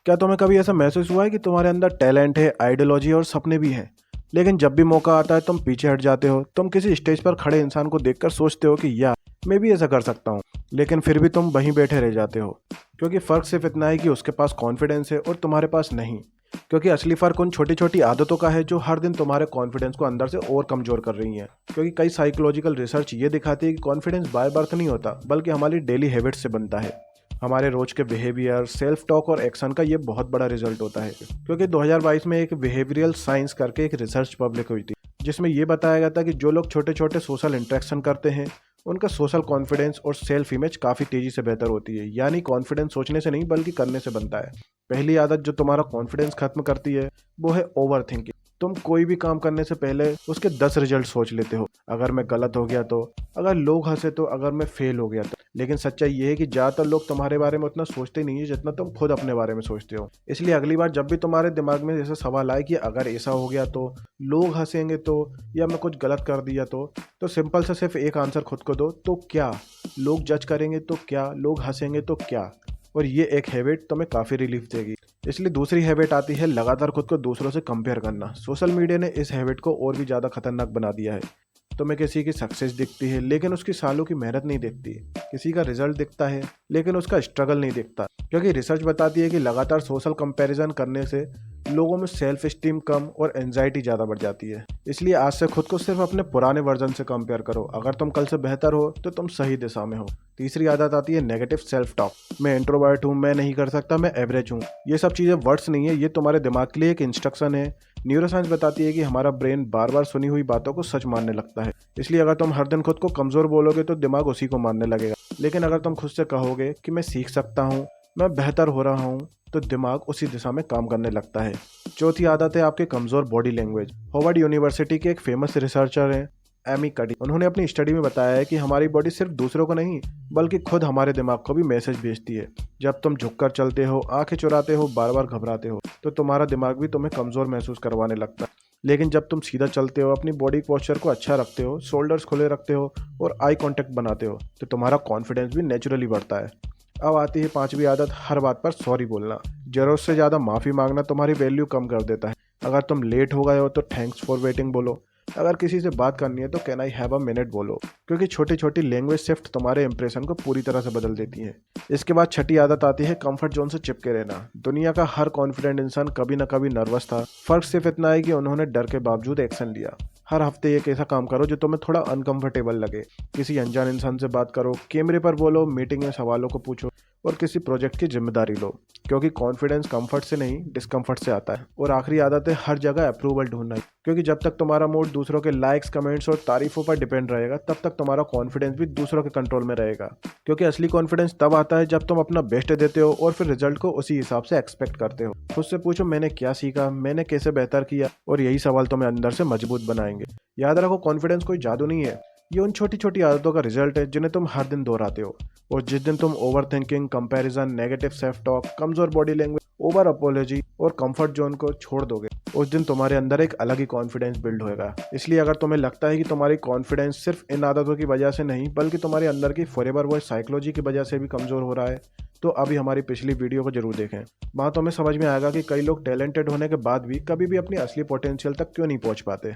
क्या तुम्हें कभी ऐसा महसूस हुआ है कि तुम्हारे अंदर टैलेंट है, आइडियोलॉजी और सपने भी हैं, लेकिन जब भी मौका आता है तुम पीछे हट जाते हो? तुम किसी स्टेज पर खड़े इंसान को देखकर सोचते हो कि यार मैं भी ऐसा कर सकता हूँ, लेकिन फिर भी तुम वहीं बैठे रह जाते हो। क्योंकि फ़र्क सिर्फ इतना है कि उसके पास कॉन्फिडेंस है और तुम्हारे पास नहीं। क्योंकि असली फ़र्क उन छोटी छोटी आदतों का है जो हर दिन तुम्हारे कॉन्फिडेंस को अंदर से और कमज़ोर कर रही हैं। क्योंकि कई साइकोलॉजिकल रिसर्च ये दिखाती है कि कॉन्फिडेंस बाय बर्थ नहीं होता, बल्कि हमारी डेली हैबिट्स से बनता है। हमारे रोज के बिहेवियर, सेल्फ टॉक और एक्शन का ये बहुत बड़ा रिजल्ट होता है। क्योंकि 2022 में एक बिहेवियरल साइंस करके एक रिसर्च पब्लिक हुई थी, जिसमें ये बताया गया था कि जो लोग छोटे छोटे सोशल इंटरेक्शन करते हैं उनका सोशल कॉन्फिडेंस और सेल्फ इमेज काफ़ी तेज़ी से बेहतर होती है। यानी कॉन्फिडेंस सोचने से नहीं बल्कि करने से बनता है। पहली आदत जो तुम्हारा कॉन्फिडेंस खत्म करती है वो है ओवर थिंकिंग। तुम कोई भी काम करने से पहले उसके 10 रिजल्ट सोच लेते हो। अगर मैं गलत हो गया तो, अगर लोग हंसे तो, अगर मैं फेल हो गया तो। लेकिन सच्चाई ये है कि ज़्यादातर लोग तुम्हारे बारे में उतना सोचते नहीं है जितना तुम खुद अपने बारे में सोचते हो। इसलिए अगली बार जब भी तुम्हारे दिमाग में जैसे सवाल आए कि अगर ऐसा हो गया तो, लोग हंसेंगे तो, या मैं कुछ गलत कर दिया तो सिंपल से सिर्फ एक आंसर खुद को दो, तो क्या? लोग जज करेंगे तो क्या? लोग हंसेंगे तो क्या? और ये एक हैबिट तुम्हें काफ़ी रिलीफ देगी। इसलिए दूसरी हैबिट आती है लगातार खुद को दूसरों से कंपेयर करना। सोशल मीडिया ने इस हैबिट को और भी ज़्यादा खतरनाक बना दिया है। तुम्हें किसी की सक्सेस दिखती है लेकिन उसकी सालों की मेहनत नहीं दिखती। किसी का रिजल्ट दिखता है लेकिन उसका स्ट्रगल नहीं दिखता। क्योंकि रिसर्च बताती है कि लगातार सोशल कंपैरिजन करने से लोगों में सेल्फ स्टीम कम और एंजाइटी ज़्यादा बढ़ जाती है। इसलिए आज से खुद को सिर्फ अपने पुराने वर्जन से कंपेयर करो। अगर तुम कल से बेहतर हो तो तुम सही दिशा में हो। तीसरी आदत आती है नेगेटिव सेल्फ टॉक। मैं इंट्रोवर्ट हूँ, मैं नहीं कर सकता, मैं एवरेज हूँ। ये सब चीज़ें वर्ड्स नहीं है, ये तुम्हारे दिमाग के लिए एक इंस्ट्रक्शन है। न्यूरोसाइंस बताती है कि हमारा ब्रेन बार बार सुनी हुई बातों को सच मानने लगता है। इसलिए अगर तुम हर दिन खुद को कमज़ोर बोलोगे तो दिमाग उसी को मानने लगेगा। लेकिन अगर तुम खुद से कहोगे कि मैं सीख सकता हूँ, मैं बेहतर हो रहा हूँ, तो दिमाग उसी दिशा में काम करने लगता है। चौथी आदत है आपके कमज़ोर बॉडी लैंग्वेज। हार्वर्ड यूनिवर्सिटी के एक फेमस रिसर्चर हैं एमी कडी। उन्होंने अपनी स्टडी में बताया है कि हमारी बॉडी सिर्फ दूसरों को नहीं बल्कि खुद हमारे दिमाग को भी मैसेज भेजती है। जब तुम झुककर चलते हो, आंखें चुराते हो, बार बार घबराते हो, तो तुम्हारा दिमाग भी तुम्हें कमज़ोर महसूस करवाने लगता है। लेकिन जब तुम सीधा चलते हो, अपनी बॉडी पोस्चर को अच्छा रखते हो, शोल्डर्स खुले रखते हो और आई कांटेक्ट बनाते हो, तो तुम्हारा कॉन्फिडेंस भी नेचुरली बढ़ता है। अब आती है पांचवी आदत, हर बात पर सॉरी बोलना। ज़रूरत से ज़्यादा माफ़ी मांगना तुम्हारी वैल्यू कम कर देता है। अगर तुम लेट हो गए हो तो थैंक्स फॉर वेटिंग बोलो। अगर किसी से बात करनी है तो can I have a minute बोलो। क्योंकि छोटी छोटी लैंग्वेज शिफ्ट तुम्हारे इंप्रेशन को पूरी तरह से बदल देती है। इसके बाद छठी आदत आती है कंफर्ट जोन से चिपके रहना। दुनिया का हर कॉन्फिडेंट इंसान कभी ना कभी नर्वस था। फर्क सिर्फ इतना है कि उन्होंने डर के बावजूद एक्शन लिया। हर हफ्ते एक ऐसा काम करो जो तुम्हें थोड़ा अनकंफर्टेबल लगे। किसी अनजान इंसान से बात करो, कैमरे पर बोलो, मीटिंग में सवालों को पूछो और किसी प्रोजेक्ट की जिम्मेदारी लो। क्योंकि कॉन्फिडेंस कंफर्ट से नहीं डिस्कंफर्ट से आता है। और आखिरी आदत है हर जगह अप्रूवल ढूंढना। क्योंकि जब तक तुम्हारा मूड दूसरों के लाइक्स, कमेंट्स और तारीफों पर डिपेंड रहेगा, तब तक तुम्हारा कॉन्फिडेंस भी दूसरों के कंट्रोल में रहेगा। क्योंकि असली कॉन्फिडेंस तब आता है जब तुम अपना बेस्ट देते हो और फिर रिजल्ट को उसी हिसाब से एक्सपेक्ट करते हो। खुद से पूछो मैंने क्या सीखा, मैंने कैसे बेहतर किया, और यही सवाल तुम्हें अंदर से मजबूत बनाएंगे। याद रखो, कॉन्फिडेंस कोई जादू नहीं है, ये उन छोटी छोटी आदतों का रिजल्ट है जिन्हें तुम हर दिन दोहराते हो। और जिस दिन तुम over thinking, comparison, negative self talk, कमजोर बॉडी लैंग्वेज, ओवर अपोलॉजी और कंफर्ट जोन को छोड़ दोगे, उस दिन तुम्हारे अंदर एक अलग ही कॉन्फिडेंस बिल्ड होएगा। इसलिए अगर तुम्हें लगता है कि तुम्हारी कॉन्फिडेंस सिर्फ इन आदतों की वजह से नहीं बल्कि तुम्हारे अंदर की फॉरएवर वॉइस साइकोलॉजी की वजह से भी कमजोर हो रहा है, तो अभी हमारी पिछली वीडियो को जरूर देखें। वहाँ तुम्हें समझ में आएगा कि कई लोग टैलेंटेड होने के बाद भी कभी भी अपनी असली पोटेंशियल तक क्यों नहीं पहुँच पाते।